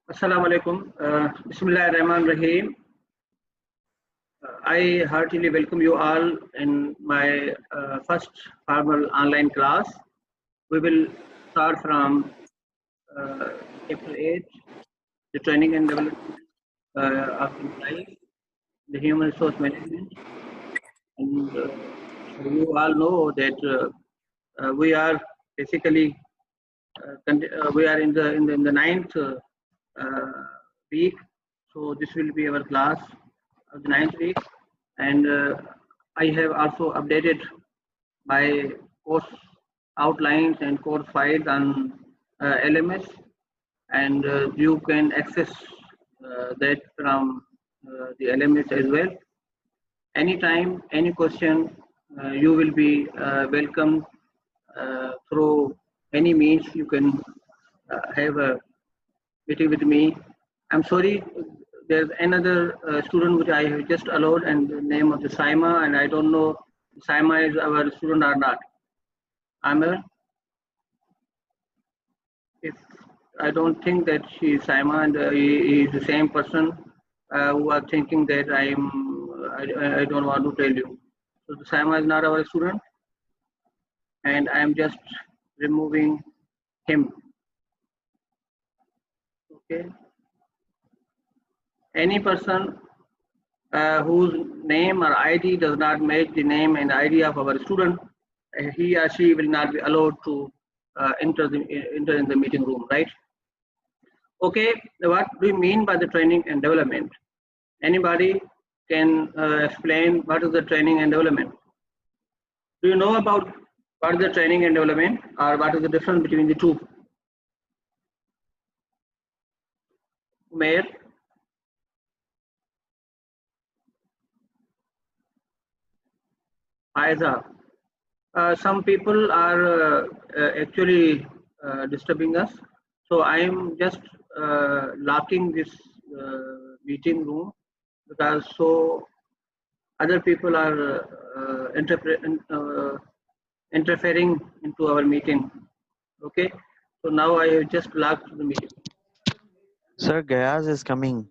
Assalamu alaikum. Bismillah ar-Rahman Rahim. I heartily welcome you all in my first formal online class. We will start from chapter 8, the training and development of employees, the human resource management. And you all know that we are basically we are in the ninth week. So this will be our class of the ninth week, and I have also updated my course outlines and course files on LMS, and you can access that from the LMS as well. Anytime, any question, you will be welcome through any means. You can have a meeting with me. I'm sorry, there's another student which I have just allowed, and the name of the Saima, and I don't know Saima is our student or not. Amir, if I don't think that she is Saima, and he is the same person who are thinking that I don't want to tell you. So the Saima is not our student, and I am just removing him. Okay. Any person whose name or ID does not match the name and ID of our student, he or she will not be allowed to enter in the meeting room, right? Okay, what do you mean by the training and development? Anybody can explain what is the training and development? Do you know about what is the training and development, or what is the difference between the two? Mayor? Aiza. Some people are actually disturbing us. So I am just locking this meeting room because so other people are interfering into our meeting. Okay. So now I have just locked the meeting. Sir, Gayaz is coming.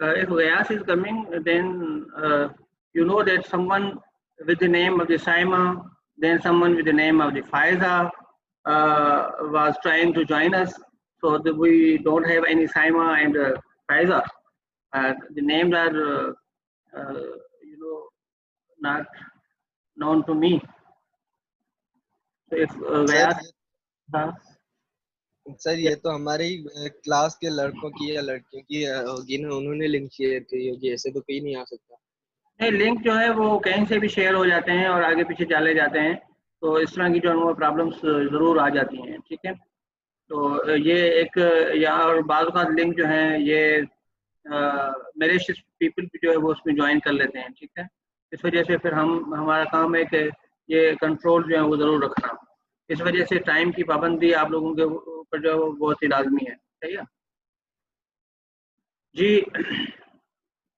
If Gayas is coming, then you know that someone with the name of the Saima, then someone with the name of the Faiza was trying to join us. So we don't have any Saima and Faiza. The names are, not known to me. So if Gayas, sir ये तो हमारे ही class के लड़कों की या लड़कियों की होगी ना, उन्होंने लिंक शेयर की होगी, ऐसे तो कोई नहीं आ सकता। नहीं, लिंक जो है वो कहीं से भी शेयर हो जाते हैं और आगे पीछे डाले जाते हैं, तो इस तरह की जो है वो प्रॉब्लम्स ज़रूर आ जाती हैं। ठीक है, तो ये एक यहाँ और बाद का लिंक जो है ये मेरे पीपल भी जो है वो उसमें ज्वाइन कर लेते हैं। ठीक है, इस वजह से फिर हमारा काम है कि ये कंट्रोल जो है वो ज़रूर रखना। इस वजह से टाइम की पाबंदी आप लोगों के ऊपर जो है वो बहुत ही लाजमी है। सही है जी।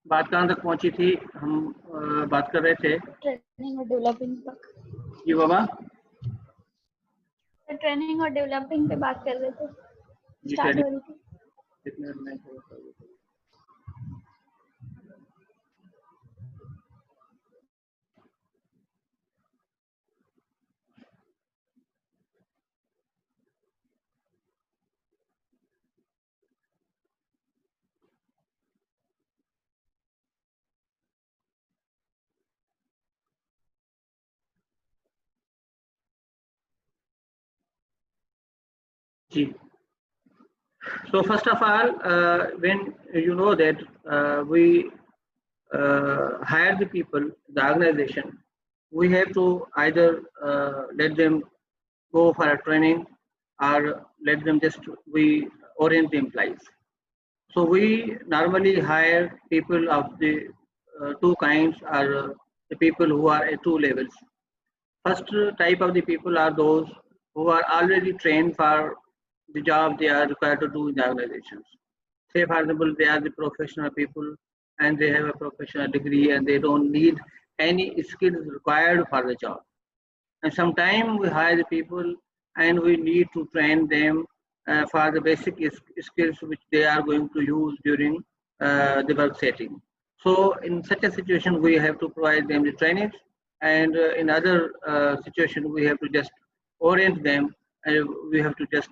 बात कहाँ तक पहुंची थी? हम बात कर रहे थे ट्रेनिंग और डेवलपिंग तक। जी बाबा, ट्रेनिंग और डेवलपिंग पे बात कर रहे थे, स्टार्ट हो रही थी। So first of all, when you know that we hire the people, the organization, we have to either let them go for a training or let them we orient the employees. So we normally hire people of the two kinds, are the people who are at two levels. First type of the people are those who are already trained for the job they are required to do in the organizations. Say for example, they are the professional people and they have a professional degree and they don't need any skills required for the job. And sometimes we hire the people and we need to train them for the basic skills which they are going to use during the work setting. So in such a situation, we have to provide them the training, and in other situation, we have to just orient them, and we have to just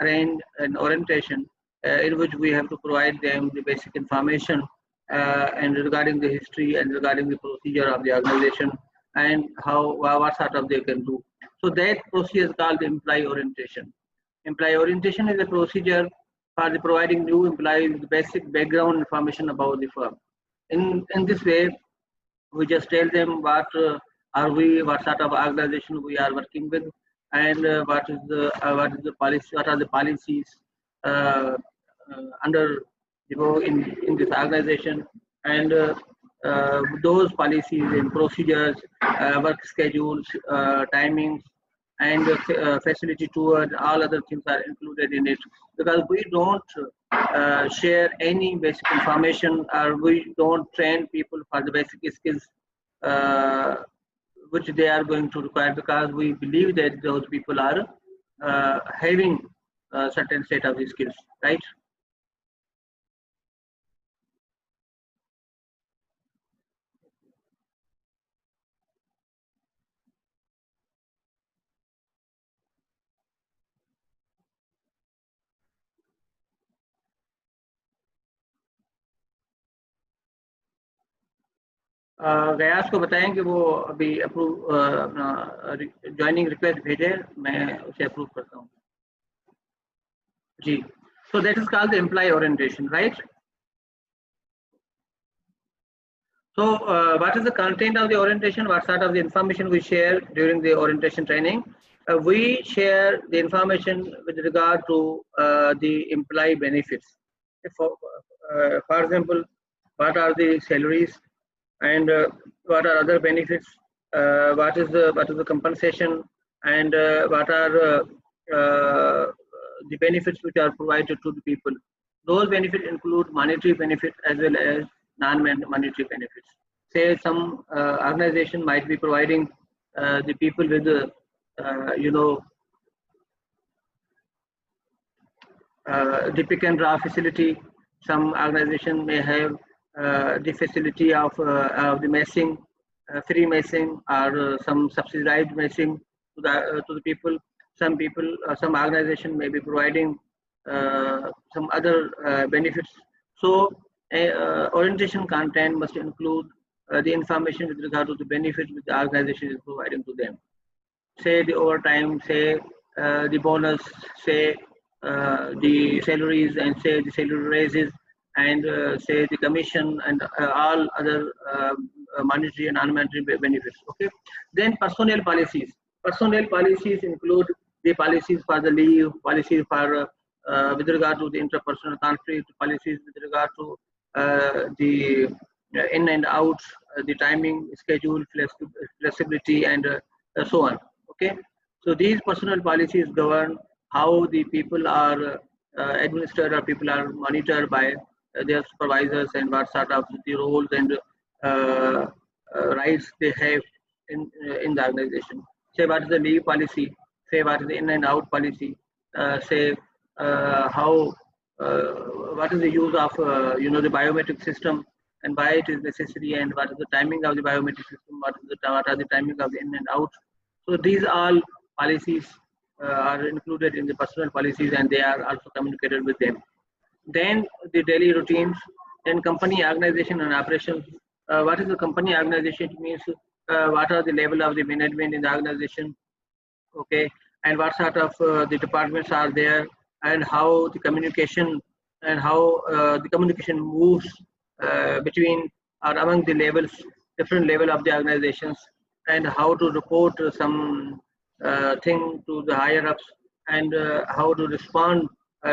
arrange an orientation in which we have to provide them the basic information and regarding the history and regarding the procedure of the organization and what sort of they can do. So that procedure is called the employee orientation. Employee orientation is a procedure for the providing new employees with basic background information about the firm. In this way, we just tell them what what sort of organization we are working with, and what are the policies under in this organization, and those policies and procedures, work schedules, timings, and facility tours, all other things are included in it, because we don't share any basic information, or we don't train people for the basic skills which they are going to require, because we believe that those people are having a certain set of skills, right? Ghiyas को बताएं कि वो अभी approve अपना joining request भेजे, मैं उसे approve करता हूँ जी. So that is called the employee orientation, right? So what is the content of the orientation? What sort of the information we share during the orientation training? We share the information with regard to the employee benefits. For example, what are the salaries, and what are other benefits, what is the compensation, and what are the benefits which are provided to the people. Those benefits include monetary benefits as well as non-monetary benefits. Say some organization might be providing the people with the pick and draw facility. Some organization may have the facility of the messing, free messing, or some subsidized messing to the people. Some organization may be providing some other benefits. So orientation content must include the information with regard to the benefits which the organization is providing to them. Say the overtime, say the bonus, say the salaries, and say the salary raises, and say the commission, and all other monetary and non-monetary benefits. Okay. Then personnel policies. Personnel policies include the policies for the leave, policies for with regard to the interpersonal conflict, policies with regard to the in and out, the timing, schedule, flexibility, and so on. Okay. So these personnel policies govern how the people are administered, or people are monitored by their supervisors, and what sort of the roles and rights they have in the organization. Say what is the leave policy, say what is the in and out policy, say how what is the use of the biometric system, and why it is necessary, and what is the timing of the biometric system, what are the timing of the in and out. So these all policies are included in the personnel policies, and they are also communicated with them. Then the daily routines, then company organization and operations. What is the company organization? It means what are the level of the management in the organization, okay, and what sort of the departments are there, and how the communication and how the communication moves between or among the levels, different level of the organizations, and how to report some thing to the higher ups, and how to respond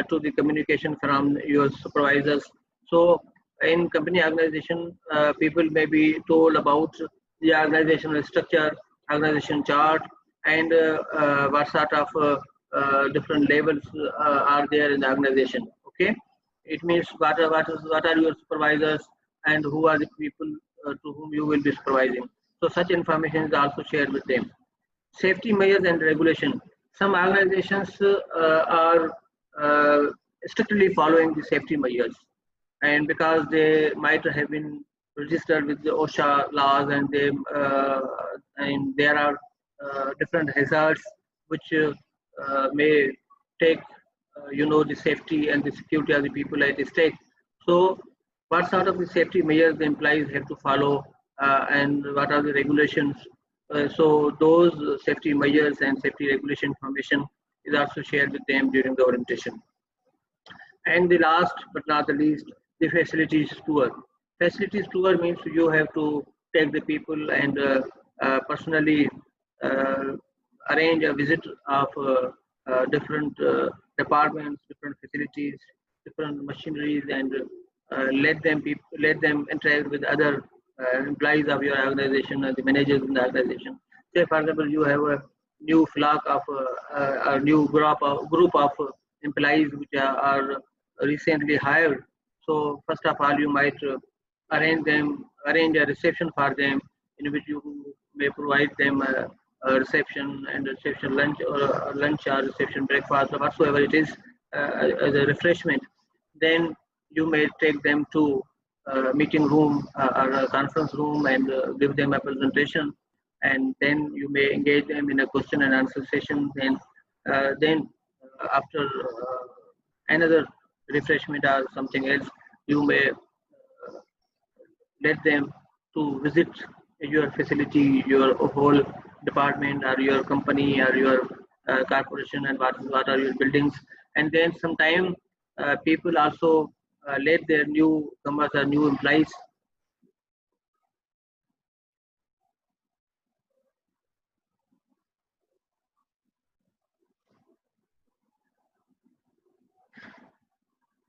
to the communication from your supervisors. So in company organization, people may be told about the organizational structure, organization chart, and what sort of different levels are there in the organization. Okay, it means what are your supervisors, and who are the people to whom you will be supervising. So such information is also shared with them. Safety measures and regulation. Some organizations are strictly following the safety measures. And because they might have been registered with the OSHA laws, and there are different hazards which may take the safety and the security of the people at stake. So what sort of the safety measures the employees have to follow, and what are the regulations. So those safety measures and safety regulation information is also shared with them during the orientation. And the last but not the least, the facilities tour. Facilities tour means you have to take the people and personally uh, arrange a visit of different departments, different facilities, different machineries, and let them interact with other employees of your organization and the managers in the organization. Say, for example, you have a new flock of a new group of employees which are recently hired. So first of all, you might arrange a reception for them, in which you may provide them a reception and reception lunch, or lunch or reception breakfast, or whatsoever it is, as a refreshment. Then you may take them to a meeting room or a conference room and give them a presentation, and then you may engage them in a question and answer session. Then after another refreshment or something else, you may let them to visit your facility, your whole department or your company or your corporation, and what are your buildings. And then sometime people also let their newcomers or new employees.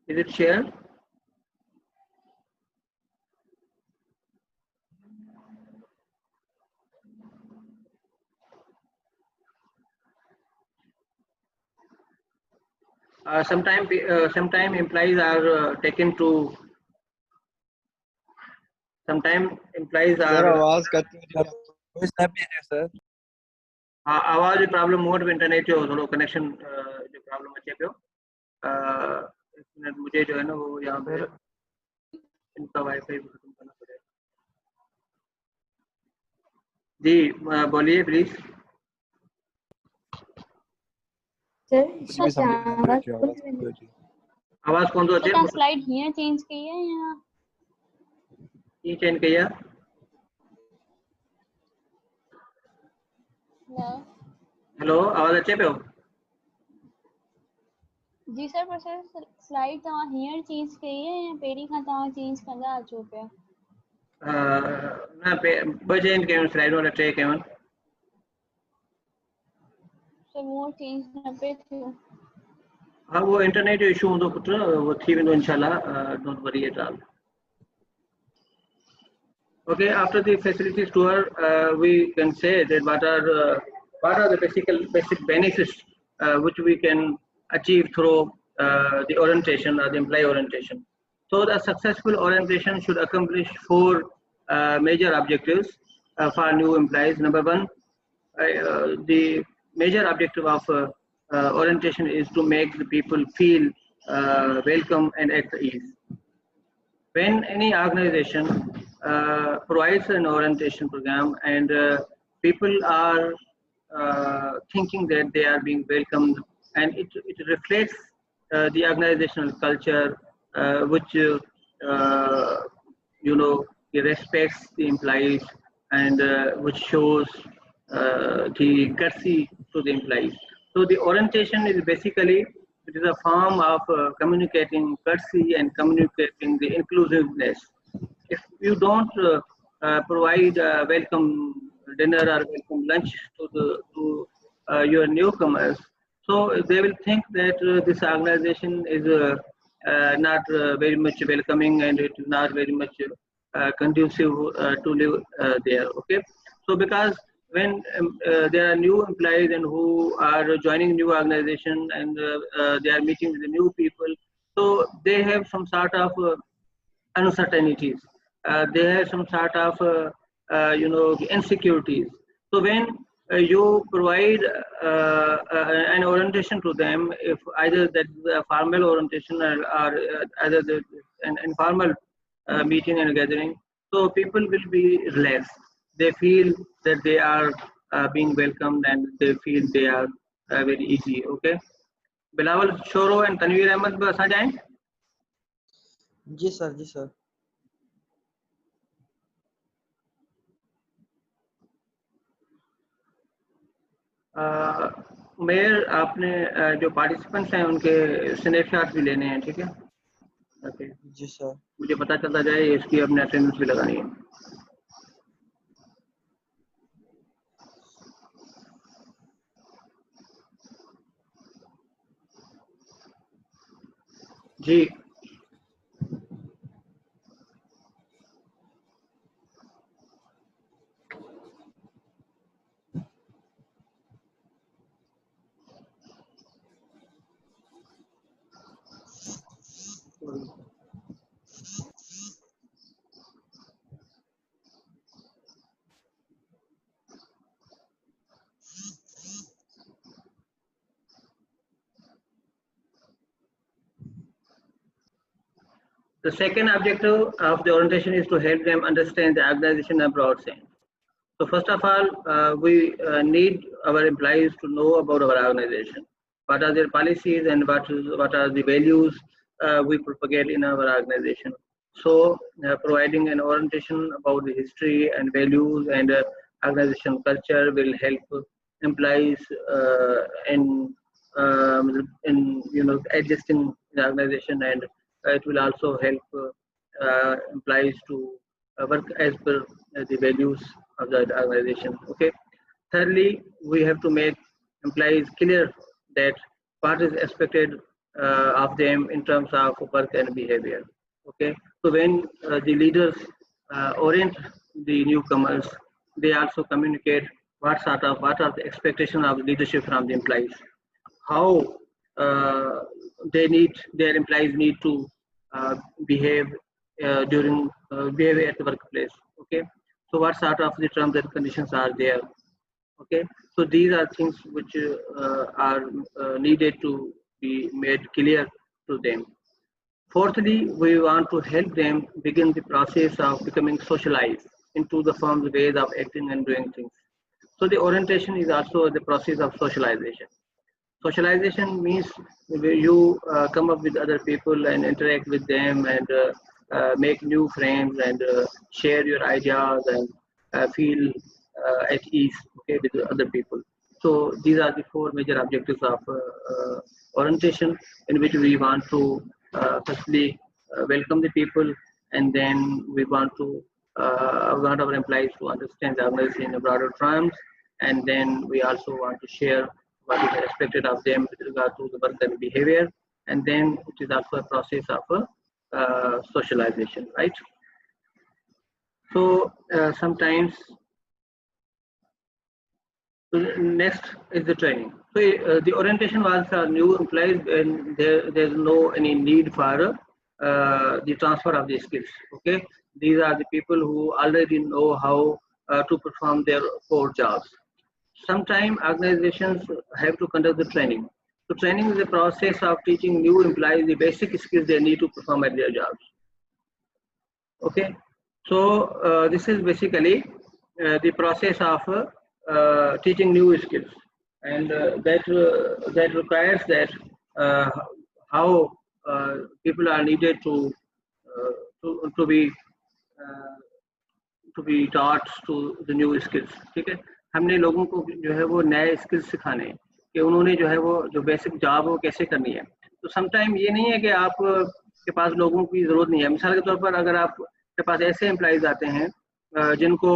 Is it shared? Sometime employees are taken to. Sometime employees sir are. आवाज cut रही है। कोई snap भेजे sir आवाज जी problem mode में internet जो थोड़ा connection जो प्रॉब्लम अचे पियो। एक मिनट, मुझे जो है ना वो यहाँ पे इनका वाईफाई खत्म करना पड़ेगा। जी बोलिए प्लीज। कुछ भी समझ में नहीं आ रही आवाज कौन तो अचे तो स्लाइड हियर चेंज की है या ये चेंज किया? हेलो, आवाज अचे पियो? जी सर, पर सर स्लाइड तव्हां हींअर चेंज कई है या पहिरीं खां तव्हां चेंज कंदा अचो पिया? न ॿ चेंज कयूं स्लाइडूं, अलाए 3 कयूं। सर मूं वटि चेंज न पियो थियो। हाँ, वो इंटरनेट जो इशू हूंदो पुट, वो थी वेंदो इंशाल्लाह, don't worry at all. Okay, after the facilities tour, we can say that what are the basic benefits which we can achieve through the orientation or the employee orientation. So the successful orientation should accomplish 4 major objectives for new employees. Number 1, the major objective of orientation is to make the people feel welcome and at ease. When any organization provides an orientation program and people are thinking that they are being welcomed, and it reflects the organizational culture which respects the employees, and which shows the courtesy to the employees. So the orientation is basically, it is a form of communicating courtesy and communicating the inclusiveness. If you don't provide a welcome dinner or welcome lunch to your newcomers, so they will think that this organization is not very much welcoming, and it is not very much conducive to live there. Okay, so because when there are new employees and who are joining new organization, and they are meeting with the new people, so they have some sort of uncertainties. They have some sort of insecurities. So when you provide an orientation to them, if either that the formal orientation or either an informal meeting and gathering. So people will be relaxed. They feel that they are being welcomed and they feel they are very easy. Okay. Bilawal Shoro and Tanveer Ahmed bas aa jaएं? Ji sir, ji sir. Mayor आपने जो participants हैं उनके snapshot भी लेने हैं, ठीक है? Okay, जी sir. मुझे पता चलता जाए, इसकी अपने अटेंडेंस भी लगानी है। जी The second objective of the orientation is to help them understand the organization in a broad sense. So first of all, we need our employees to know about our organization. What are their policies and what are the values we propagate in our organization. So providing an orientation about the history and values and organization culture will help employees in adjusting the organization, and it will also help employees to work as per the values of the organization. Okay. Thirdly, we have to make employees clear that what is expected of them in terms of work and behavior. Okay. So when the leaders orient the newcomers, they also communicate what are the expectations of leadership from the employees, how their employees need to behave during behave at the workplace. Okay. So what sort of the terms and conditions are there? Okay. So these are things which are needed to be made clear to them. Fourthly, we want to help them begin the process of becoming socialized into the firm's ways of acting and doing things. So the orientation is also the process of socialization. Socialization means you come up with other people and interact with them and make new friends and share your ideas and feel at ease, okay, with other people. So these are the four major objectives of orientation, in which we want to firstly welcome the people, and then we want our employees to understand the organization in broader terms, and then we also want to share what is expected of them with regard to the work and behavior, and then it is also a process of socialization, right? So sometimes next is the training. So the orientation was new employees, and there's no any need for the transfer of the skills. Okay, these are the people who already know how to perform their core jobs. Sometimes organizations have to conduct the training. So training is a process of teaching new employees the basic skills they need to perform at their jobs. Okay, so this is basically the process of teaching new skills, and that requires that how people are needed to be taught to the new skills. ठीक है, हमने लोगों को जो है वो नए skills सिखाने हैं कि उन्होंने जो है वो जो बेसिक जॉब वो कैसे करनी है. तो समटाइम ये नहीं है कि आप के पास लोगों की ज़रूरत नहीं है. मिसाल के तौर पर अगर आप के पास ऐसे एम्प्लॉइज आते हैं जिनको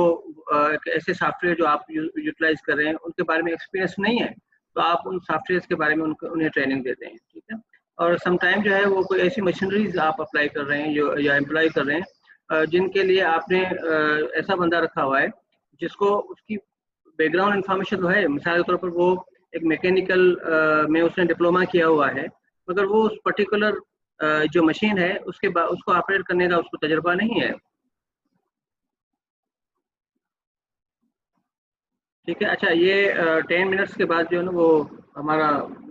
ऐसे सॉफ्टवेयर जो आप यूटिलाइज कर रहे हैं उनके बारे में एक्सपीरियंस नहीं है, तो आप उन सॉफ्टवेयर के बारे में उन्हें ट्रेनिंग देते हैं. ठीक है. और समटाइम जो है वो कोई ऐसी मशीनरीज आप अप्लाई कर रहे हैं जो या एम्प्लॉय कर रहे हैं जिनके लिए आपने ऐसा बंदा रखा हुआ है जिसको उसकी बैकग्राउंड इन्फॉर्मेशन तो है. मिसाल के तौर पर वो एक मैकेनिकल में उसने डिप्लोमा किया हुआ है, मगर वो उस पर्टिकुलर जो मशीन है उसको ऑपरेट करने का उसको तजुर्बा नहीं है. ठीक है। अच्छा, ये 10 मिनट्स के बाद जो है ना वो हमारा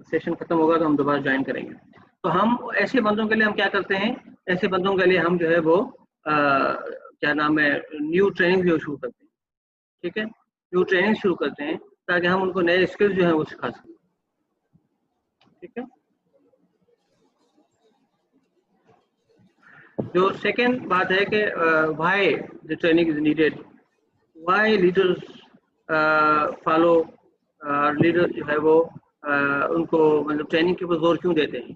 सेशन खत्म होगा तो हम दोबारा ज्वाइन करेंगे। तो हम ऐसे बंदों के लिए हम क्या करते हैं, ऐसे बंदों के लिए हम जो है वो क्या नाम है, न्यू ट्रेनिंग जो शुरू करते हैं। ठीक है, न्यू ट्रेनिंग शुरू करते हैं ताकि हम उनको नए स्किल्स जो है वो सिखा सकें। ठीक है। जो सेकेंड बात है कि why the training is needed, why leaders follow, leader जो है वो उनको मतलब ट्रेनिंग के ऊपर जोर क्यों देते हैं,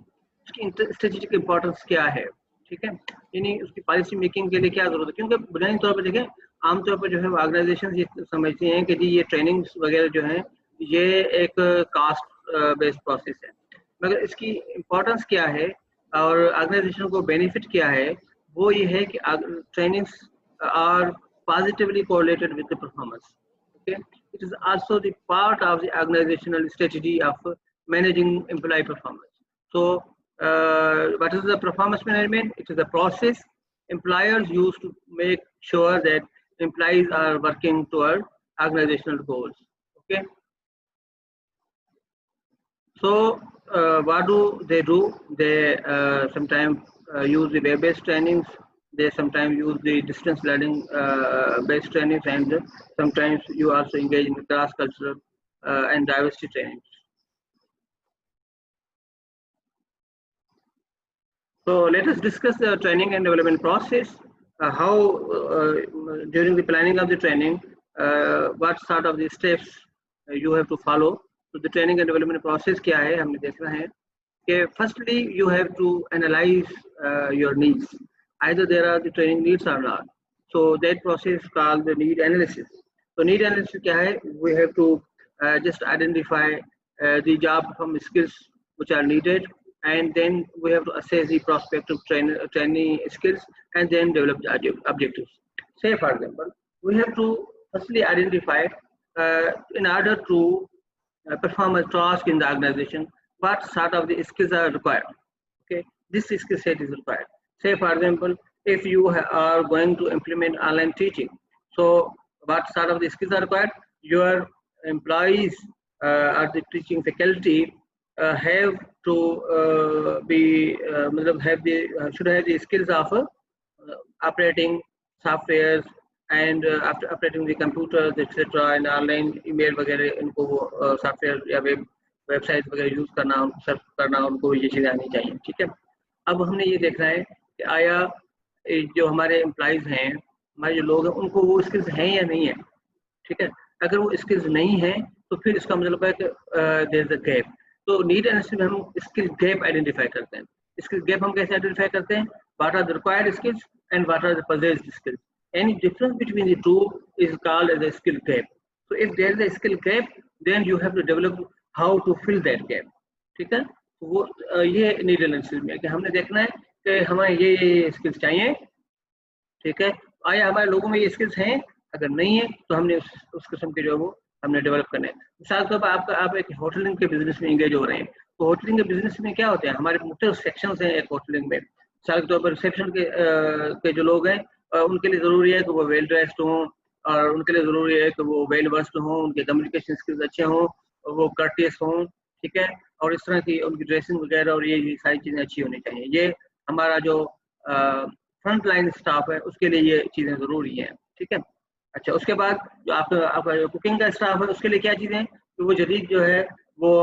उसकी स्ट्रेटेजिक इंपॉर्टेंस क्या है। ठीक है, यानी उसकी पॉलिसी मेकिंग के लिए क्या जरूरत है। क्योंकि बुनियादी तौर पर देखें, आमतौर पर जो है ऑर्गेनाइजेशन ये समझती हैं कि जी ये ट्रेनिंग्स वगैरह जो हैं ये एक कास्ट बेस्ड प्रोसेस है, मगर इसकी इम्पोर्टेंस क्या है और ऑर्गेनाइजेशन को बेनिफिट क्या है, वो ये है कि trainings are positively correlated with the performance. Okay, it is also the part of the organizational strategy of managing employee performance. So, what is the performance management? It is a process employers use to make sure that employees are working toward organizational goals. Okay. So, what do? They sometimes use the web-based trainings. They sometimes use the distance learning based trainings, and sometimes you also engage in cross-cultural and diversity trainings. So let us discuss the training and development process. How during the planning of the training, what sort of the steps you have to follow. So the training and development process क्या है हमने देखना है कि firstly you have to analyze your needs. Either there are the training needs or not. So that process is called the need analysis. So need analysis क्या है? We have to just identify the job from skills which are needed, and then we have to assess the prospective training skills and then develop the objectives. Say for example, we have to firstly identify in order to perform a task in the organization, what sort of the skills are required. Okay, this skill set is required. Say for example, if you are going to implement online teaching, so what sort of the skills are required? Your employees or the teaching faculty have to should have the skills of operating softwares and operating the computers, etc. and online email वगैरह इनको software या website वगैरह use करना, search करना, उनको ये चीज़ें आनी चाहिए। ठीक है। अब हमने ये देखना है कि आया जो हमारे एम्प्लॉइज हैं, हमारे जो लोग हैं, उनको वो स्किल्स हैं या नहीं है। ठीक है, अगर वो स्किल्स नहीं है तो फिर इसका मतलब है कि देयर इज अ गैप। तो नीड एनालिसिस में हम स्किल गैप आइडेंटिफाई करते हैं। स्किल गैप हम कैसे आइडेंटिफाई करते हैं? What are the required skills and what are the possessed skills. Any difference between the two is called as a skill gap. So if there is a skill gap, then you have to develop how to fill that gap. ठीक है, वो ये need analysis में कि हमने देखना है कि हमें ये स्किल्स चाहिए। ठीक है, आया हमारे लोगों में ये स्किल्स हैं, अगर नहीं है तो हमने उस किस्म के जो वो हमने डेवलप करना है। मिसाल के तौर पर आप एक होटलिंग के बिजनेस में इंगेज हो रहे हैं, तो होटलिंग के बिजनेस में क्या होते हैं, हमारे मुख्तलिफ सेक्शंस हैं एक होटलिंग में। मिसाल के तौर पर रिसेप्शन के जो लोग हैं उनके लिए ज़रूरी है कि वो वेल ड्रेस्ड हों, और उनके लिए ज़रूरी है कि वो वेल वर्स्ड हों, उनके कम्युनिकेशन स्किल्स अच्छे हों, वो कर्टियस हों। ठीक है, और इस तरह की उनकी ड्रेसिंग वगैरह और ये सारी चीज़ें अच्छी होनी चाहिए। ये हमारा जो फ्रंट लाइन स्टाफ है उसके लिए ये चीज़ें ज़रूरी हैं। ठीक है। अच्छा, उसके बाद जो आपका जो कुकिंग का स्टाफ है उसके लिए क्या चीज़ें, तो वो जदीद जो है वो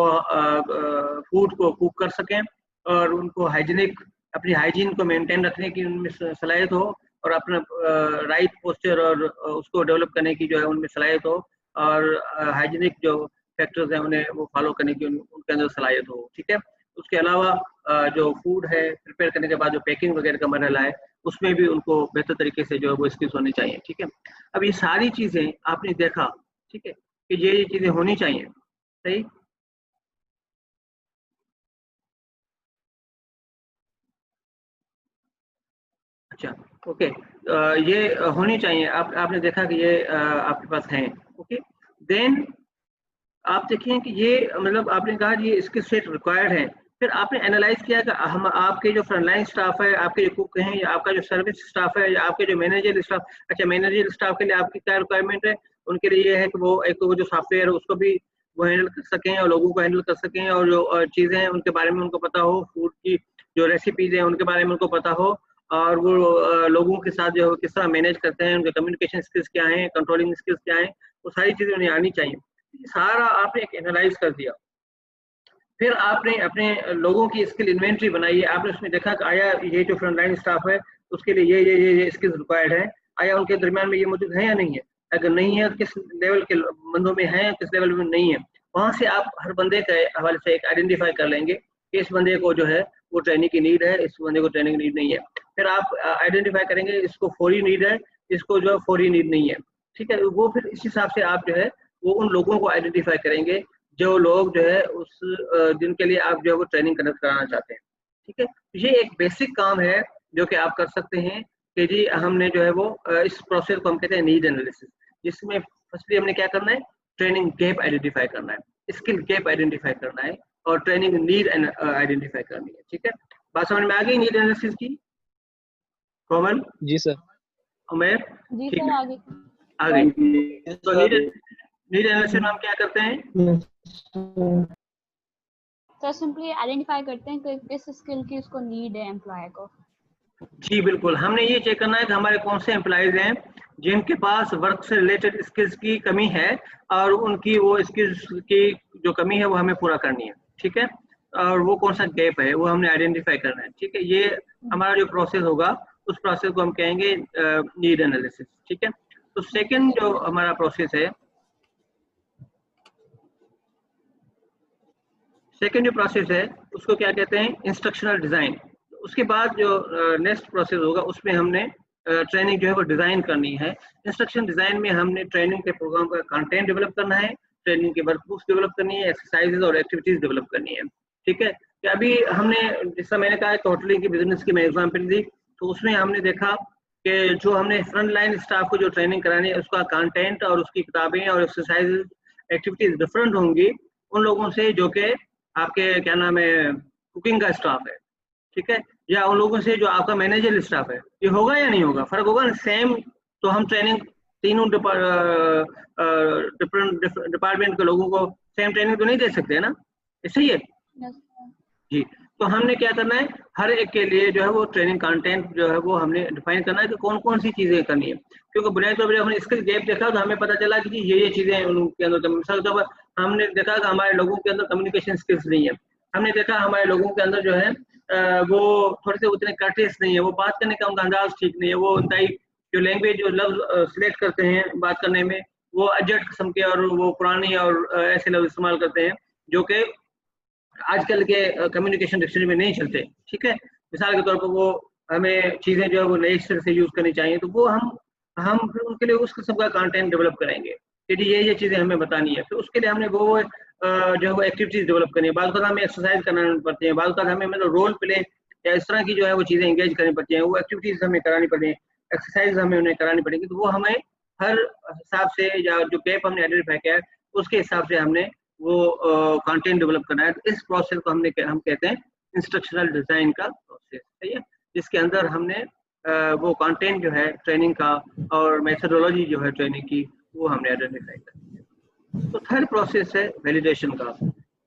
फूड को कुक कर सकें और उनको हाइजीनिक, अपनी हाइजीन को मेंटेन रखने की उनमें सलाहियत हो, और अपना राइट पोस्चर और उसको डेवलप करने की जो है उनमें सलाहियत हो, और हाइजीनिक जो फैक्टर्स हैं उन्हें वो फॉलो करने की उनके अंदर सलाहियत हो। ठीक है। उसके अलावा जो फूड है प्रिपेयर करने के बाद जो पैकिंग वगैरह का मरहला है उसमें भी उनको बेहतर तरीके से जो है वो स्किल्स होनी चाहिए। ठीक है। अब ये सारी चीज़ें आपने देखा, ठीक है, कि ये चीज़ें होनी चाहिए। सही। अच्छा, ओके, ये होनी चाहिए। आपने देखा कि ये आपके पास हैं। ओके, देन आप देखें कि ये मतलब आपने कहा ये स्किल सेट रिक्वायर्ड है, फिर आपने एनालाइज किया कि हम आपके जो फ्रंटलाइन स्टाफ है, आपके जो कुक हैं, या आपका जो सर्विस स्टाफ है, या आपके जो मैनेजर स्टाफ, अच्छा मैनेजर स्टाफ के लिए आपकी क्या रिक्वायरमेंट है, उनके लिए ये है कि वो एक तो वो जो सॉफ्टवेयर है उसको भी वो हैंडल कर सकें और लोगों को हैंडल कर सकें, और जो चीज़ें हैं उनके बारे में उनको पता हो, फूड की जो रेसिपीज हैं उनके बारे में उनको पता हो, और वो लोगों के साथ जो है किस तरह मैनेज करते हैं, उनके कम्युनिकेशन स्किल्स क्या हैं, कंट्रोलिंग स्किल्स क्या हैं, वो सारी चीज़ें उन्हें आनी चाहिए। सारा आपने एक एनालाइज कर दिया। फिर आपने अपने लोगों की स्किल इन्वेंट्री बनाई है। आपने उसमें देखा कि आया ये जो फ्रंटलाइन स्टाफ है उसके लिए ये स्किल्स रिक्वायर्ड है, आया उनके दरमियान में ये मौजूद है या नहीं है, अगर नहीं है किस लेवल के बंदों में है, किस लेवल में नहीं है। वहाँ से आप हर बंदे के हवाले से एक आइडेंटिफाई कर लेंगे कि इस बंदे को जो है वो ट्रेनिंग की नीड है, इस बंदे को ट्रेनिंग की नीड नहीं है। फिर आप आइडेंटिफाई करेंगे इसको फौरी नीड है, इसको जो है फौरी नीड नहीं है, ठीक है। वो फिर इस हिसाब से आप जो है वो उन लोगों को आइडेंटिफाई करेंगे जो लोग जो है उस जिनके लिए आप जो है वो ट्रेनिंग कंडक्ट कराना चाहते हैं, ठीक है। ये एक बेसिक काम है जो कि आप कर सकते हैं कि जी हमने जो है वो इस प्रोसेस को हम कहते हैं नीड एनालिसिस, जिसमें फर्स्टली हमने क्या करना है, ट्रेनिंग गैप आइडेंटिफाई करना है, स्किल गैप आइडेंटिफाई करना है, और ट्रेनिंग नीड आइडेंटिफाई करनी है, ठीक है। बात समझ में आ गई नीड एनालिसिस की? कोमल? जी सर। उमेर? जी ठीक सर, है, आगे आ गई। तो नीड एनालिसिस में हम क्या करते हैं? सर सिंपली आइडेंटिफाई करते हैं कि किस स्किल की उसको नीड है एम्प्लॉय को। जी बिल्कुल, हमने ये चेक करना है कि हमारे कौन से एम्प्लॉयज हैं जिनके पास वर्क से रिलेटेड स्किल्स की कमी है, और उनकी वो स्किल्स की जो कमी है वो हमें पूरा करनी है, ठीक है। और वो कौन सा गैप है वो हमने आइडेंटिफाई करना है, ठीक है। ये हमारा जो प्रोसेस होगा उस प्रोसेस को हम कहेंगे नीड एनालिसिस, ठीक है। तो सेकंड जो हमारा प्रोसेस है, सेकंड जो प्रोसेस है उसको क्या कहते हैं, इंस्ट्रक्शनल डिजाइन। उसके बाद जो नेक्स्ट प्रोसेस होगा उसमें हमने ट्रेनिंग जो है वो डिजाइन करनी है। इंस्ट्रक्शन डिजाइन में हमने ट्रेनिंग के प्रोग्राम का कंटेंट डेवलप करना है, ट्रेनिंग के वर्कबुक्स डेवलप करनी है, एक्सरसाइजेज और एक्टिविटीज डेवलप करनी है, ठीक है। कि अभी हमने जैसा मैंने कहा होटलिंग की बिजनेस की मैं एग्जाम्पल दी, तो उसमें हमने देखा कि जो हमने फ्रंट लाइन स्टाफ को जो ट्रेनिंग करानी है उसका कंटेंट और उसकी किताबें और एक्सरसाइजेज एक्टिविटीज डिफरेंट होंगी उन लोगों से जो कि आपके क्या नाम है कुकिंग का स्टाफ है, ठीक है, या उन लोगों से जो आपका मैनेजर स्टाफ है। ये होगा या नहीं होगा, फर्क होगा ना। सेम तो हम ट्रेनिंग तीनों डिफरेंट डिपार्टमेंट के लोगों को सेम ट्रेनिंग तो नहीं दे सकते है ना, ऐसे ही है जी। तो हमने क्या करना है, हर एक के लिए जो है वो ट्रेनिंग कंटेंट जो है वो हमने डिफाइन करना है कि कौन कौन सी चीजें करनी है। क्योंकि बुनियादी तौर पर हमने स्किल गैप देखा तो हमें पता चला कि ये चीजें उनके अंदर, मिसाल के तौर पर हमने देखा कि हमारे लोगों के अंदर कम्युनिकेशन स्किल्स नहीं है, हमने देखा हमारे लोगों के अंदर जो है वो थोड़े से उतने कर्टेस नहीं है, वो बात करने का उनका अंदाज ठीक नहीं है, वो उनका जो लैंग्वेज जो लफ्ज सिलेक्ट करते हैं बात करने में वो अजट किस्म के और वो पुरानी और ऐसे लफ्ज इस्तेमाल करते हैं जो कि आजकल के कम्युनिकेशन डिक्शनरी में नहीं चलते, ठीक है। मिसाल के तौर पर वो हमें चीजें जो है वो नई तरह से यूज करनी चाहिए, तो वो हम फिर उनके लिए उस किस्म का कंटेंट डेवलप करेंगे कि ये चीजें हमें बतानी है। फिर उसके लिए हमने वो जो है वो एक्टिविटीज डेवलप करनी है, बाद हमें एक्सरसाइज करना पड़ती है, बाद हमें मतलब रोल प्ले या इस तरह की जो है वो चीजें एंगेज करनी पड़ती हैं, वो एक्टिविटीज हमें करानी पड़ती है, एक्सरसाइज हमें उन्हें करानी पड़ेगी। तो वो हमें हर हिसाब से या जो गैप हमने आइडेंटिफाई किया है उसके हिसाब से हमने वो कंटेंट डेवलप करना है। तो इस प्रोसेस को हम कहते हैं इंस्ट्रक्शनल डिजाइन का प्रोसेस, सही है, जिसके अंदर हमने वो कंटेंट जो है ट्रेनिंग का और मेथोडोलॉजी जो है ट्रेनिंग की वो हमने आइडेंटिफाई करनी है। तो थर्ड प्रोसेस है वैलिडेशन का,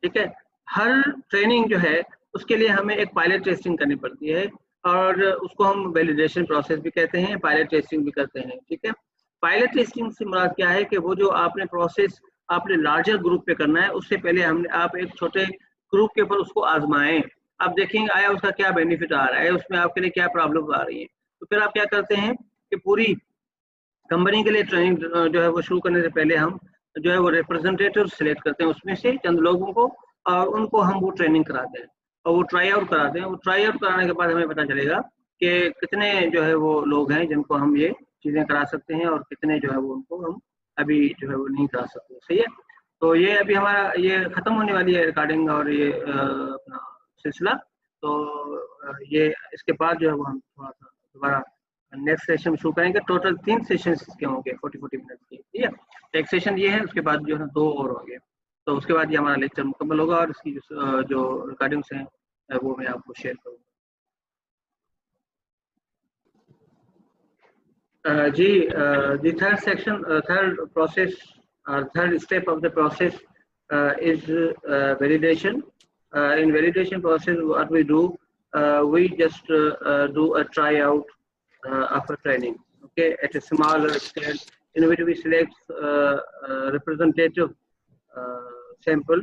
ठीक है। हर ट्रेनिंग जो है उसके लिए हमें एक पायलट टेस्टिंग करनी पड़ती है और उसको हम वैलिडेशन प्रोसेस भी कहते हैं, पायलट टेस्टिंग भी करते हैं, ठीक है। पायलट टेस्टिंग से मुराद क्या है कि वो जो आपने प्रोसेस आपने लार्जर ग्रुप पे करना है उससे पहले हमने आप एक छोटे ग्रुप के ऊपर उसको आजमाएं, आप देखेंगे आया उसका क्या बेनिफिट आ रहा है, उसमें आपके लिए क्या प्रॉब्लम आ रही है। तो फिर आप क्या करते हैं कि पूरी कंपनी के लिए ट्रेनिंग जो है वो शुरू करने से पहले हम जो है वो रिप्रेजेंटेटिव सिलेक्ट करते हैं उसमें से चंद लोगों को, और उनको हम वो ट्रेनिंग कराते हैं और वो ट्राई आउट कराते हैं। वो ट्राई आउट कराने के बाद हमें पता चलेगा कि कितने जो है वो लोग हैं जिनको हम ये चीज़ें करा सकते हैं और कितने जो है वो उनको हम अभी जो है वो नहीं करा सकते, सही है। तो ये अभी हमारा ये ख़त्म होने वाली है रिकॉर्डिंग और ये अपना सिलसिला। तो ये इसके बाद जो है वो हम थोड़ा सा दोबारा नेक्स्ट सेशन शुरू करेंगे। टोटल 3 सेशंस के होंगे 40-40 मिनट के, ठीक है। एक सेशन ये है, उसके बाद जो है 2 और होंगे, तो उसके बाद ये हमारा लेक्चर मुकम्मल होगा और इसकी जो रिकॉर्डिंग्स हैं वो मैं आपको शेयर करूँगा। The third section, third process, third step of the process is validation. In validation process, what we do, we just do a tryout of a training, okay, at a smaller scale, in which we select representative sample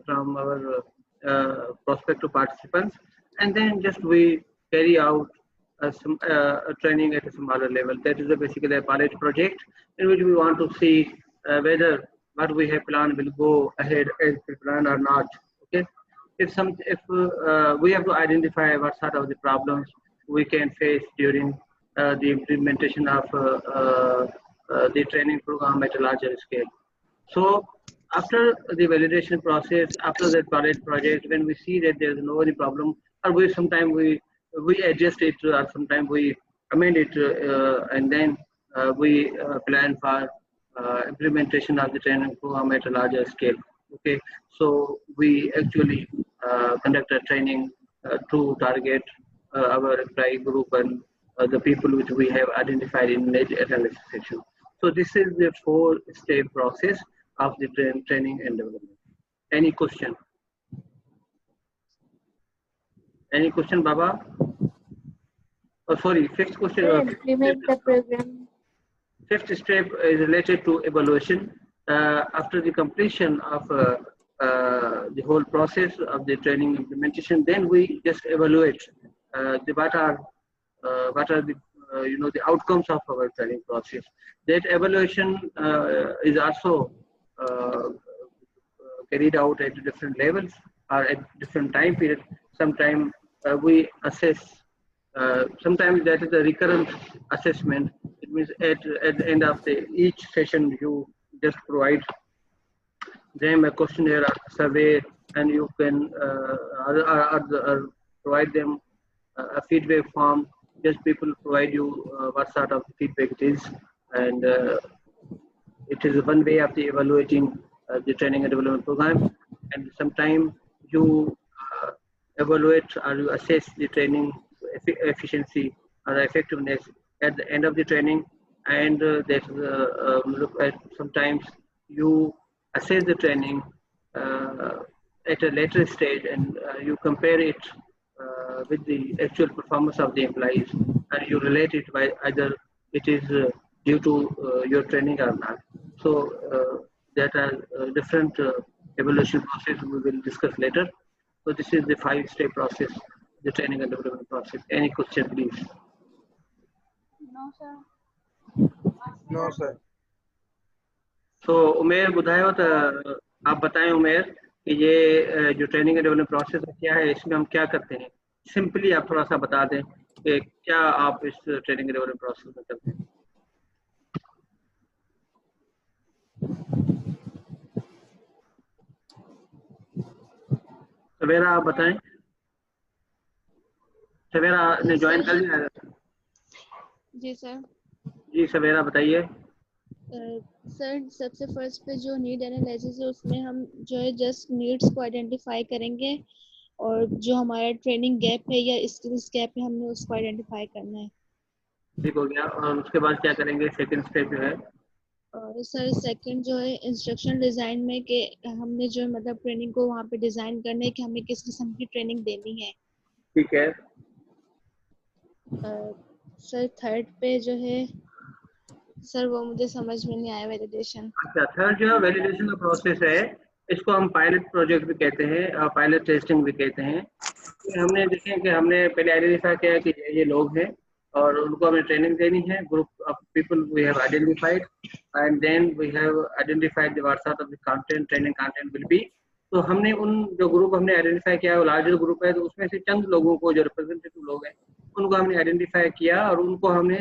from our prospective participants, and then just we carry out a training at a smaller level. That is basically a pilot project in which we want to see whether what we have planned will go ahead as planned or not. Okay, if we have to identify what sort of the problems we can face during the implementation of the training program at a larger scale. So after the validation process, after that pilot project, when we see that there is no any problem, or we adjust it, or sometimes we amend it, and then we plan for implementation of the training program at a larger scale. Okay, so we actually conduct a training to target our employee group and the people which we have identified in the analysis section. So this is the 4-step process of the training and development. Any question? Any question, Baba? Oh, sorry, fifth question. Implement the program. Fifth step is related to evaluation. After the completion of the whole process of the training implementation, then we just evaluate what are the the outcomes of our training process. That evaluation is also carried out at different levels or at different time period. Sometimes we assess. Sometimes that is a recurrent assessment. It means at the end of each session, you just provide them a questionnaire or survey, and you can provide them a feedback form. Just people provide you what sort of feedback it is, and it is one way of the evaluating the training and development program. And sometimes you evaluate or you assess the training efficiency or effectiveness at the end of the training, and look at sometimes you assess the training at a later stage, and you compare it with the actual performance of the employees, and you relate it by either it is due to your training or not. So that are different evaluation process we will discuss later. So this is the 5-step process, the training and development process. Any question, please? No, sir. No, sir. So उमेर बुधायो तो आप बताएं उमेर कि ये जो training and development process क्या है, इसमें हम क्या करते हैं? सिंपली आप थोड़ा सा बता दें कि क्या आप इस ट्रेनिंग एंड डेवलपमेंट प्रोसेस में करते हैं. सवेरा आप बताएं. सवेरा ने ज्वाइन कर लिया? जी सर. जी सवेरा बताइए. सर सबसे फर्स्ट पे जो नीड एनालिसिस है उसमें हम जो है जस्ट नीड्स को आइडेंटिफाई करेंगे, और जो हमारा ट्रेनिंग गैप है या स्किल्स गैप है हमने उसको आइडेंटिफाई करना है. ठीक हो गया. और उसके बाद क्या करेंगे? सेकंड स्टेप जो है, और सर सेकंड जो है इंस्ट्रक्शन डिजाइन में कि हमने जो मतलब ट्रेनिंग को वहाँ पे डिजाइन करना है कि हमें किस किस्म की ट्रेनिंग देनी है. ठीक है. सर थर्ड पे जो है सर वो मुझे समझ में नहीं आया. वैलिडेशन. अच्छा, थर्ड जो वैलिडेशन का प्रोसेस है, इसको हम पायलट प्रोजेक्ट भी कहते हैं और पायलट टेस्टिंग भी कहते हैं. हमने देखें कि हमने पहले आइडेंटिफाई किया कि ये लोग हैं और उनको हमें ट्रेनिंग देनी है. Group of people we have identified, and then we have identified the what sort of the content training content will be. तो हमने उन जो ग्रुप हमने आइडेंटिफाई किया वो लार्जर ग्रुप है, तो उसमें से चंद लोगों को जो रिप्रेजेंटेटिव लोग हैं उनको हमने आइडेंटिफाई किया और उनको हमने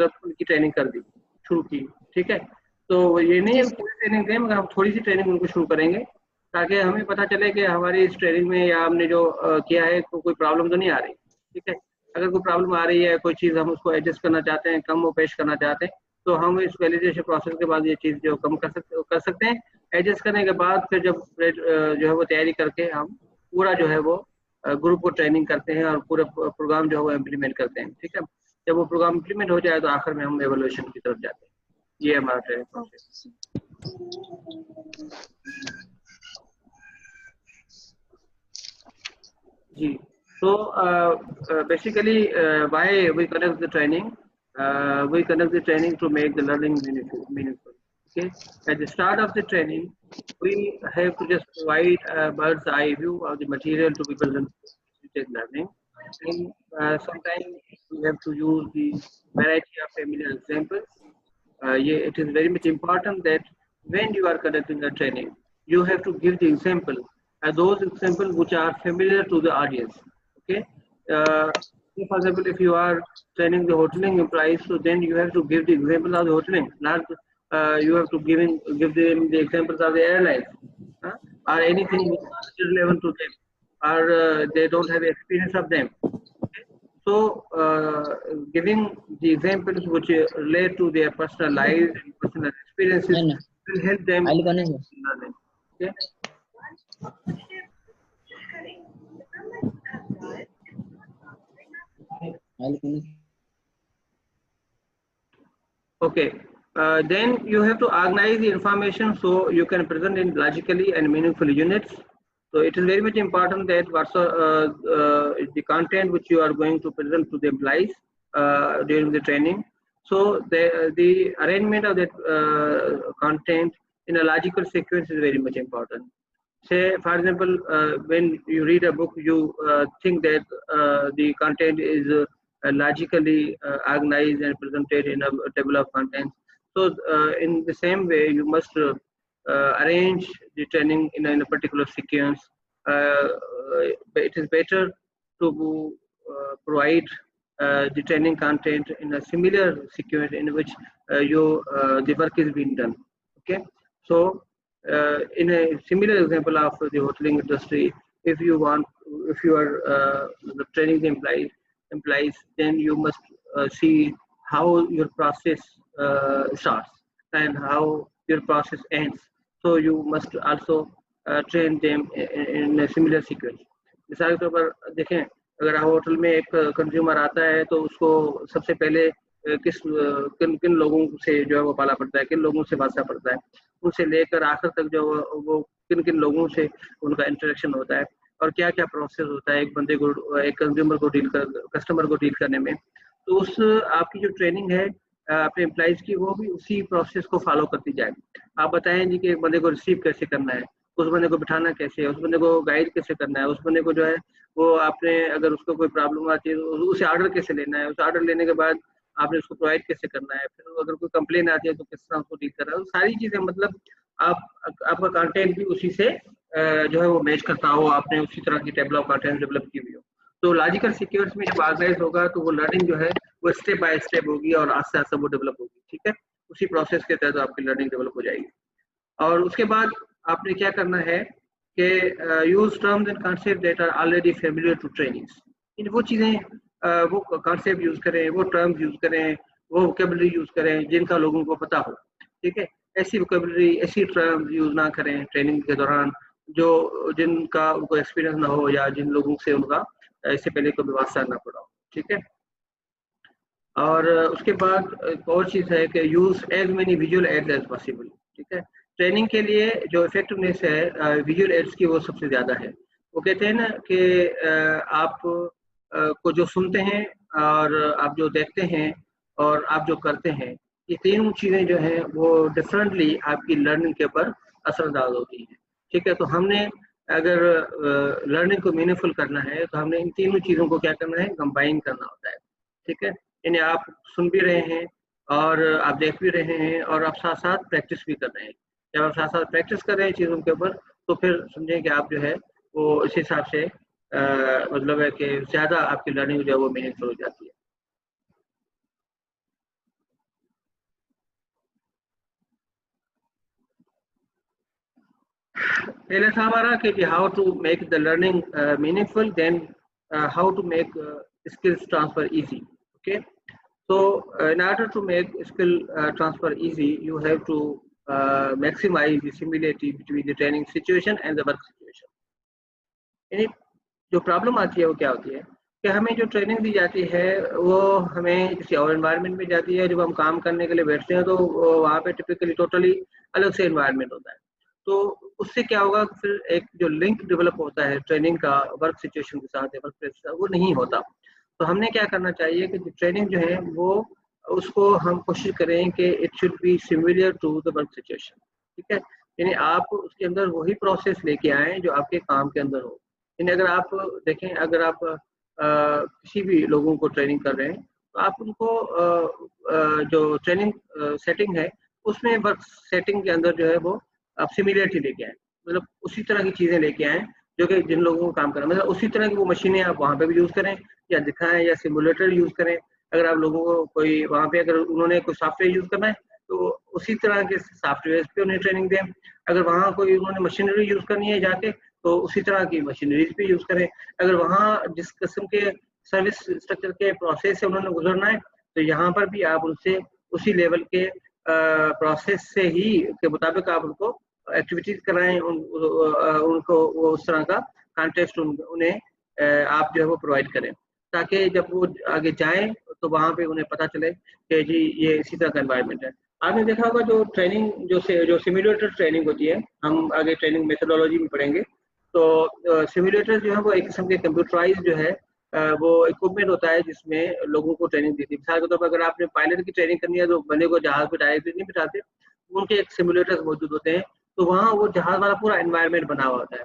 उनकी ट्रेनिंग कर दी, शुरू की. ठीक है. तो ये नहीं है पूरी ट्रेनिंग दें, मगर हम थोड़ी सी ट्रेनिंग उनको शुरू करेंगे ताकि हमें पता चले कि हमारी इस ट्रेनिंग में या हमने जो किया है तो कोई प्रॉब्लम तो नहीं आ रही. ठीक है. अगर कोई प्रॉब्लम आ रही है, कोई चीज़ हम उसको एडजस्ट करना चाहते हैं, कम वो पेश करना चाहते हैं, तो हम इस वैलिडेशन प्रोसेस के बाद ये चीज़ जो कम कर सकते हैं. एडजस्ट करने के बाद फिर जब जो है वो तैयारी करके हम पूरा जो है वो ग्रुप को ट्रेनिंग करते हैं और पूरा प्रोग्राम जो है वो इम्प्लीमेंट करते हैं. ठीक है. जब वो प्रोग्राम इम्प्लीमेंट हो जाए तो आखिर में हम एवोल्यूशन की तरफ जाते हैं। ये हमारा ट्रेनिंग प्रोसेस। जी, so basically why we conduct the training? We conduct the training to make the learning meaningful. Okay, at the start of the training, we have to just provide a bird's eye view of the material to be presented learning, and sometimes we have to use the variety of familiar examples. It is very much important that when you are conducting a training, you have to give the example, and those examples which are familiar to the audience. Okay, for example, if you are training the hoteling employees, so then you have to give the example of the hoteling, not you have to give them the examples of the airlines, or anything which is relevant to them, or they don't have experience of them. So, giving the examples which relate to their personal lives and personal experiences will help them in learning. Okay. Okay. Then you have to organize the information so you can present in logically and meaningful units. So it is very much important that what's the content which you are going to present to the employees during the training. So the arrangement of that content in a logical sequence is very much important. Say, for example, when you read a book, you think that the content is logically organized and presented in a table of contents. So in the same way, you must arrange the training in a particular sequence. It is better to provide the training content in a similar sequence in which the work is being done. Okay, so in a similar example of the hoteling industry, if you are training the employees, then you must see how your process starts and how your process ends. So you must also train them in a similar sequence. मिसाल के तौर पर देखें, अगर hotel में एक consumer आता है तो उसको सबसे पहले किन लोगों से जो है वो पाला पड़ता है, किन लोगों से बातचीत पड़ता है, उनसे लेकर आखिर तक जो वो किन लोगों से उनका इंटरेक्शन होता है और क्या क्या प्रोसेस होता है एक कंज्यूमर को कस्टमर को डील करने में। तो उस आपकी जो ट्रेनिंग है अपने एम्प्लॉइज की, वो भी उसी प्रोसेस को फॉलो करती जाए। आप बताएं जी कि एक बंदे को रिसीव कैसे करना है, उस बंदे को बिठाना कैसे है, उस बंदे को गाइड कैसे करना है, उस बंदे को जो है वो आपने अगर उसको कोई प्रॉब्लम आती है तो उसे ऑर्डर कैसे लेना है, उस ऑर्डर लेने के बाद आपने उसको प्रोवाइड कैसे करना है, फिर अगर कोई कंप्लेन आती है तो किस तरह उसको डील करना है, सारी चीजें मतलब आपका कंटेंट भी उसी से जो है वो मैच करता हो, आपने उसी तरह की टेबल ऑफ कंटेंट डेवलप की हुई हो। तो लॉजिकल सीक्वेंस में जब ऑर्गेनाइज होगा तो वो लर्निंग जो है वो स्टेप बाय स्टेप होगी और आस्ते आस्ते वो डेवलप होगी। ठीक है, उसी प्रोसेस के तहत आपकी लर्निंग डेवलप हो जाएगी। और उसके बाद आपने क्या करना है कि use terms and concept that are already familiar to trainings. इन वो चीज़ें वो कॉन्सेप्ट यूज करें, वो टर्म्स यूज करें, वो वोकेबलरी यूज करें जिनका लोगों को पता हो। ठीक है, ऐसी वोकेबलरी ऐसी टर्म्स यूज ना करें ट्रेनिंग के दौरान जिनका उनको एक्सपीरियंस ना हो या जिन लोगों से उनका इससे पहले कभी वास्ता ना पड़ा हो। ठीक है, और उसके बाद एक और चीज़ है कि use as many visual aids as possible. ठीक है, ट्रेनिंग के लिए जो इफेक्टिवनेस है विजुअल एड्स की वो सबसे ज़्यादा है। वो कहते हैं ना कि आप को जो सुनते हैं और आप जो देखते हैं और आप जो करते हैं, ये तीनों चीज़ें जो हैं वो डिफरेंटली आपकी लर्निंग के ऊपर असरअंदाज होती हैं। ठीक है, तो हमने अगर लर्निंग को मीनिंगफुल करना है तो हमने इन तीनों चीज़ों को क्या करना है, कंबाइन करना होता है। ठीक है, यानी आप सुन भी रहे हैं और आप देख भी रहे हैं और आप साथ साथ प्रैक्टिस भी कर रहे हैं। जब आप साथ साथ प्रैक्टिस कर रहे हैं चीज़ों के ऊपर तो फिर समझें कि आप जो है वो इस हिसाब से मतलब है कि ज़्यादा आपकी लर्निंग जो है वो मीनिंगफुल हो जाती है। पहले था हमारा कि how to make the learning meaningful, then how to make skills transfer easy. Okay, so in order to make skill transfer easy, you have to maximize the similarity between the training situation and the work situation. यानी जो problem आती है वो क्या होती है, कि हमें जो ट्रेनिंग दी जाती है वो हमें किसी और एनवायरनमेंट में जाती है। जब हम काम करने के लिए बैठते हैं तो वहाँ पे टिपिकली टोटली अलग से एनवायरनमेंट होता है। तो उससे क्या होगा, फिर एक जो लिंक डेवलप होता है ट्रेनिंग का वर्क सिचुएशन के साथ या वर्क प्लेस के साथ, वो नहीं होता। तो हमने क्या करना चाहिए कि ट्रेनिंग जो है वो उसको हम कोशिश करें कि it should be similar to the work situation. ठीक है, यानी आप उसके अंदर वही प्रोसेस लेके आए जो आपके काम के अंदर हो। यानी अगर आप देखें, अगर आप किसी भी लोगों को ट्रेनिंग कर रहे हैं तो आप उनको जो ट्रेनिंग सेटिंग है उसमें वर्क सेटिंग के अंदर जो है वो आप सिमिलरिटी लेके आए, मतलब उसी तरह की चीज़ें लेके आए जो कि जिन लोगों को काम करना, मतलब उसी तरह की वो मशीनें आप वहाँ पे भी यूज़ करें या दिखाएं या सिमुलेटर यूज़ करें। अगर आप लोगों को कोई वहाँ पे अगर उन्होंने कोई सॉफ्टवेयर यूज़ करना है तो उसी तरह के सॉफ्टवेयर पे उन्हें ट्रेनिंग दें। अगर वहाँ कोई उन्होंने मशीनरी यूज़ करनी है जाके तो उसी तरह की मशीनरीज पे यूज़ करें। अगर वहाँ जिस किस्म के सर्विस स्ट्रक्चर के प्रोसेस से उन्होंने गुजरना है तो यहाँ पर भी आप उनसे उसी लेवल के प्रोसेस से ही के मुताबिक आप उनको एक्टिविटीज कराएं, उनको वो उस तरह का कॉन्टेक्स्ट उन्हें आप जो है वो प्रोवाइड करें, ताकि जब वो आगे जाएं तो वहाँ पे उन्हें पता चले कि जी ये इसी तरह का एनवायरनमेंट है। आपने देखा होगा जो ट्रेनिंग जो सिमुलेटर ट्रेनिंग होती है, हम आगे ट्रेनिंग मेथोडोलॉजी में पढ़ेंगे, तो सिमुलेटर जो है वो एक किस्म के कंप्यूटराइज जो है वो इक्विपमेंट होता है जिसमें लोगों को ट्रेनिंग देती है। मिसाल के तौर पर अगर आपने पायलट की ट्रेनिंग करनी है तो बंदे को जहाज पे डायरेक्टली नहीं बिठाते, उनके एक सिमुलेटर्स मौजूद होते हैं, तो वहाँ वो जहाज वाला पूरा एनवायरनमेंट बना हुआ होता है।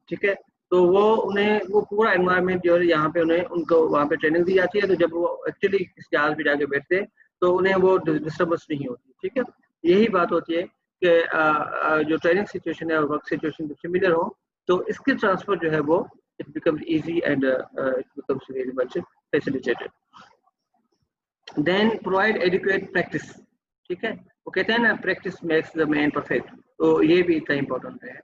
ठीक है, तो वो उन्हें वो पूरा एनवायरनमेंट जो है यहाँ पे उन्हें उनको वहाँ पे ट्रेनिंग दी जाती है। तो जब वो एक्चुअली इस जहाज पे जाके बैठते हैं तो उन्हें वो डिस्टर्बेंस नहीं होती। ठीक है, यही बात होती है कि जो ट्रेनिंग सिचुएशन है और वर्क सिचुएशन जब सिमिलर हो तो इसके ट्रांसफर जो है वो it becomes easy and it becomes very much facilitated. Then provide adequate practice. ठीक है, वो कहते हैं ना practice makes the man perfect, तो ये भी इतना इम्पोर्टेंट है।